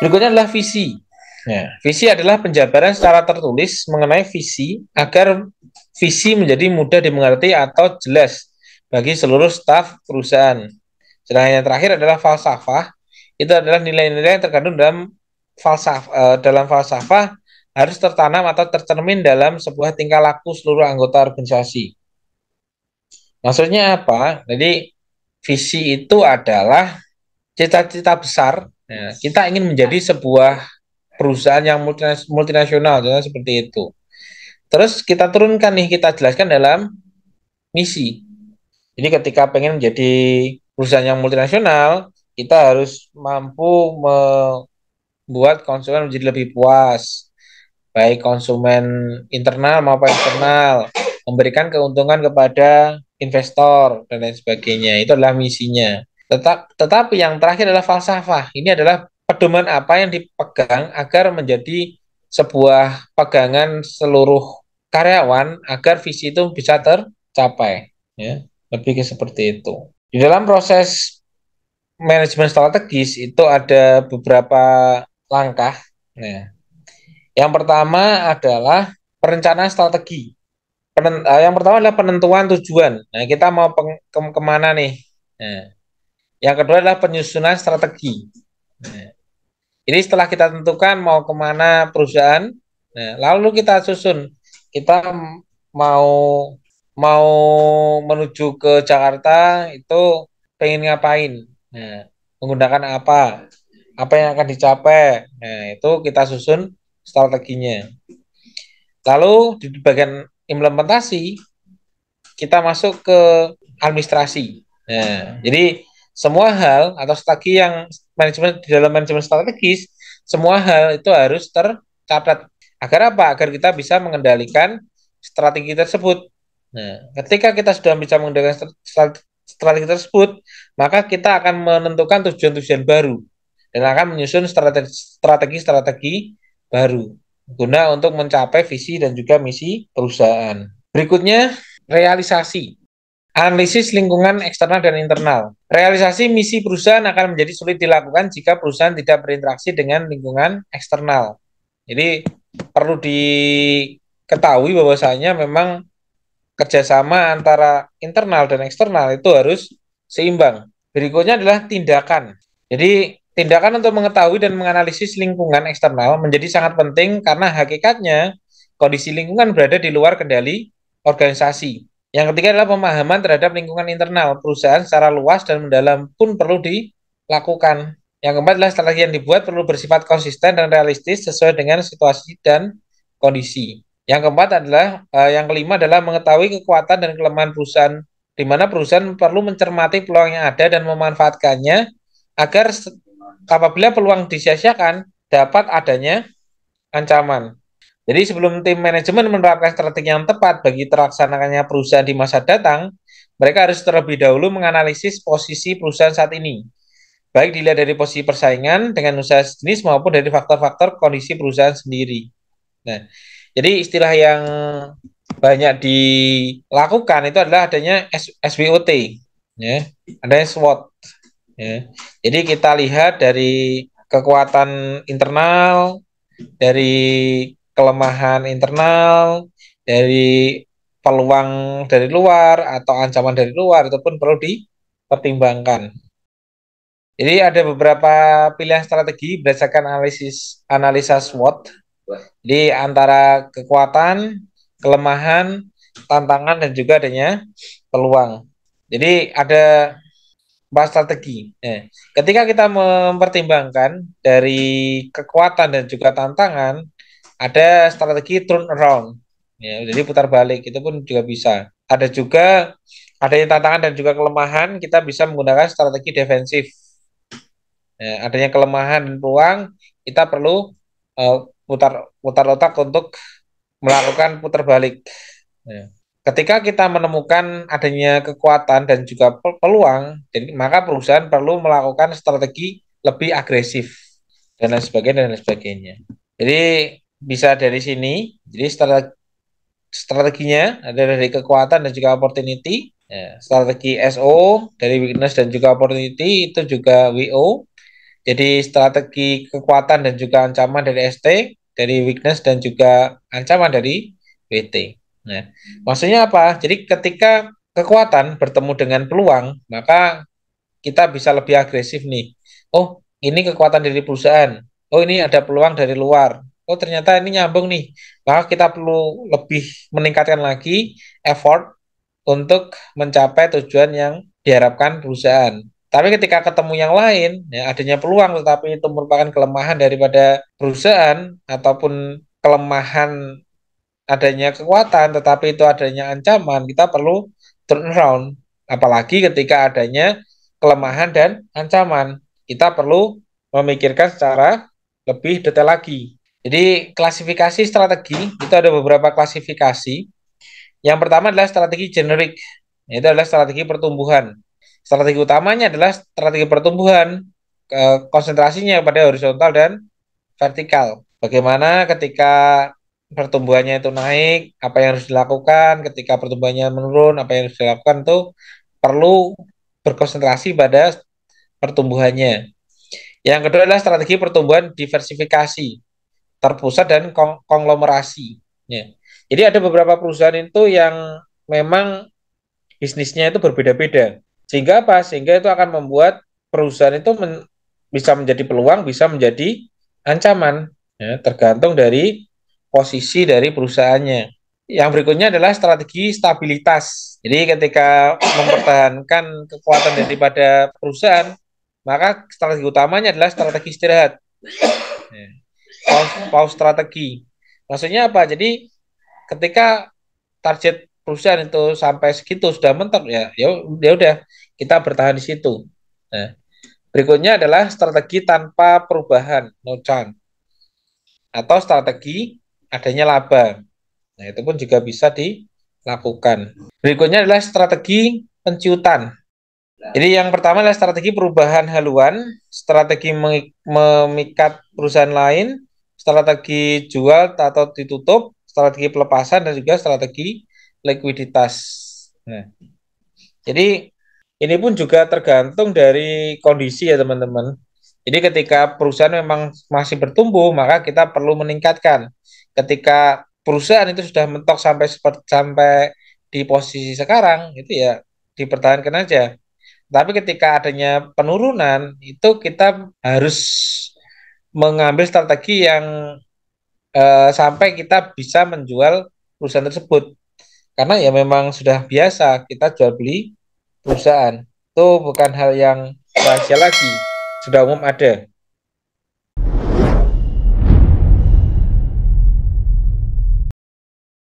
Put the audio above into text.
Berikutnya adalah visi. Nah, visi adalah penjabaran secara tertulis mengenai visi agar visi menjadi mudah dimengerti atau jelas bagi seluruh staf perusahaan. Sedangkan yang terakhir adalah falsafah. Itu adalah nilai-nilai yang terkandung dalam falsafah harus tertanam atau tercermin dalam sebuah tingkah laku seluruh anggota organisasi. Maksudnya apa? Jadi visi itu adalah cita-cita besar. Nah, kita ingin menjadi sebuah perusahaan yang multinasional, ya, seperti itu. Terus kita turunkan nih, kita jelaskan dalam misi. Jadi ketika pengen menjadi perusahaan yang multinasional, kita harus mampu membuat konsumen menjadi lebih puas, baik konsumen internal maupun eksternal, memberikan keuntungan kepada investor dan lain sebagainya. Itu adalah misinya. Tetapi yang terakhir adalah falsafah. Ini adalah pedoman apa yang dipegang agar menjadi sebuah pegangan seluruh karyawan agar visi itu bisa tercapai. Ya, lebih ke seperti itu. Di dalam proses manajemen strategis itu ada beberapa langkah. Nah, yang pertama adalah perencanaan strategi. Yang pertama adalah penentuan tujuan. Nah, kita mau kemana nih? Nah, yang kedua adalah penyusunan strategi. Nah, ini setelah kita tentukan mau kemana perusahaan, nah, lalu kita susun. Kita mau mau menuju ke Jakarta itu pengen ngapain? Nah, menggunakan apa? Apa yang akan dicapai? Nah, itu kita susun strateginya. Lalu di bagian implementasi kita masuk ke administrasi. Nah, jadi semua hal atau strategi yang manajemen di dalam manajemen strategis, semua hal itu harus tercatat. Agar apa? Agar kita bisa mengendalikan strategi tersebut. Nah, ketika kita sudah bisa mengendalikan strategi tersebut, maka kita akan menentukan tujuan-tujuan baru dan akan menyusun strategi-strategi baru guna untuk mencapai visi dan juga misi perusahaan. Berikutnya, realisasi. Analisis lingkungan eksternal dan internal. Realisasi misi perusahaan akan menjadi sulit dilakukan jika perusahaan tidak berinteraksi dengan lingkungan eksternal. Jadi perlu diketahui bahwasanya memang kerjasama antara internal dan eksternal itu harus seimbang. Berikutnya adalah tindakan. Jadi tindakan untuk mengetahui dan menganalisis lingkungan eksternal menjadi sangat penting karena hakikatnya kondisi lingkungan berada di luar kendali organisasi. Yang ketiga adalah pemahaman terhadap lingkungan internal perusahaan secara luas dan mendalam pun perlu dilakukan. Yang keempat adalah strategi yang dibuat perlu bersifat konsisten dan realistis sesuai dengan situasi dan kondisi. Yang keempat adalah yang kelima adalah mengetahui kekuatan dan kelemahan perusahaan, di mana perusahaan perlu mencermati peluang yang ada dan memanfaatkannya agar apabila peluang disia-siakan dapat adanya ancaman. Jadi sebelum tim manajemen menerapkan strategi yang tepat bagi terlaksananya perusahaan di masa datang, mereka harus terlebih dahulu menganalisis posisi perusahaan saat ini, baik dilihat dari posisi persaingan dengan usaha sejenis maupun dari faktor-faktor kondisi perusahaan sendiri. Nah, jadi istilah yang banyak dilakukan itu adalah adanya SWOT, ya, adanya SWOT. Ya. Jadi kita lihat dari kekuatan internal, dari kelemahan internal, dari peluang dari luar atau ancaman dari luar itu pun perlu dipertimbangkan. Jadi ada beberapa pilihan strategi berdasarkan analisa SWOT. Jadi antara kekuatan, kelemahan, tantangan dan juga adanya peluang. Jadi ada empat strategi. Ketika kita mempertimbangkan dari kekuatan dan juga tantangan, ada strategi turn around. Ya, jadi putar balik itu pun juga bisa. Ada juga adanya tantangan dan juga kelemahan, kita bisa menggunakan strategi defensif. Adanya kelemahan dan peluang, kita perlu putar putar otak untuk melakukan putar balik. Ya. Ketika kita menemukan adanya kekuatan dan juga peluang, jadi maka perusahaan perlu melakukan strategi lebih agresif dan lain sebagainya dan lain sebagainya. Jadi bisa dari sini, jadi strateginya ada dari kekuatan dan juga opportunity. Ya, strategi SO dari weakness dan juga opportunity itu juga WO. Jadi strategi kekuatan dan juga ancaman dari ST, dari weakness dan juga ancaman dari WT. Nah, maksudnya apa? Jadi ketika kekuatan bertemu dengan peluang, maka kita bisa lebih agresif nih. Oh, ini kekuatan dari perusahaan. Oh, ini ada peluang dari luar. Oh, ternyata ini nyambung nih. Maka kita perlu lebih meningkatkan lagi effort untuk mencapai tujuan yang diharapkan perusahaan. Tapi ketika ketemu yang lain, ya adanya peluang tetapi itu merupakan kelemahan daripada perusahaan ataupun kelemahan adanya kekuatan tetapi itu adanya ancaman, kita perlu turn around. Apalagi ketika adanya kelemahan dan ancaman, kita perlu memikirkan secara lebih detail lagi. Jadi klasifikasi strategi itu ada beberapa klasifikasi. Yang pertama adalah strategi generik, yaitu adalah strategi pertumbuhan. Strategi utamanya adalah strategi pertumbuhan, konsentrasinya pada horizontal dan vertikal. Bagaimana ketika pertumbuhannya itu naik, apa yang harus dilakukan, ketika pertumbuhannya menurun, apa yang harus dilakukan itu perlu berkonsentrasi pada pertumbuhannya. Yang kedua adalah strategi pertumbuhan diversifikasi, terpusat dan konglomerasi. Ya. Jadi ada beberapa perusahaan itu yang memang bisnisnya itu berbeda-beda. Sehingga apa? Sehingga itu akan membuat perusahaan itu bisa menjadi peluang, bisa menjadi ancaman. Ya, tergantung dari posisi dari perusahaannya. Yang berikutnya adalah strategi stabilitas. Jadi ketika mempertahankan kekuatan daripada perusahaan, maka strategi utamanya adalah strategi istirahat. Ya. Pause strategi. Maksudnya apa? Jadi ketika target perusahaan itu sampai segitu sudah mentok ya, ya udah kita bertahan di situ. Nah, berikutnya adalah strategi tanpa perubahan, no change, atau strategi adanya laba. Nah, itu pun juga bisa dilakukan. Berikutnya adalah strategi penciutan. Jadi yang pertama adalah strategi perubahan haluan, strategi memikat perusahaan lain, strategi jual atau ditutup, strategi pelepasan, dan juga strategi likuiditas. Nah, jadi ini pun juga tergantung dari kondisi ya teman-teman. Jadi ketika perusahaan memang masih bertumbuh, maka kita perlu meningkatkan. Ketika perusahaan itu sudah mentok sampai di posisi sekarang, itu ya dipertahankan aja. Tapi ketika adanya penurunan, itu kita harus mengambil strategi yang sampai kita bisa menjual perusahaan tersebut. Karena ya memang sudah biasa kita jual beli perusahaan. Itu bukan hal yang rahasia lagi, sudah umum ada.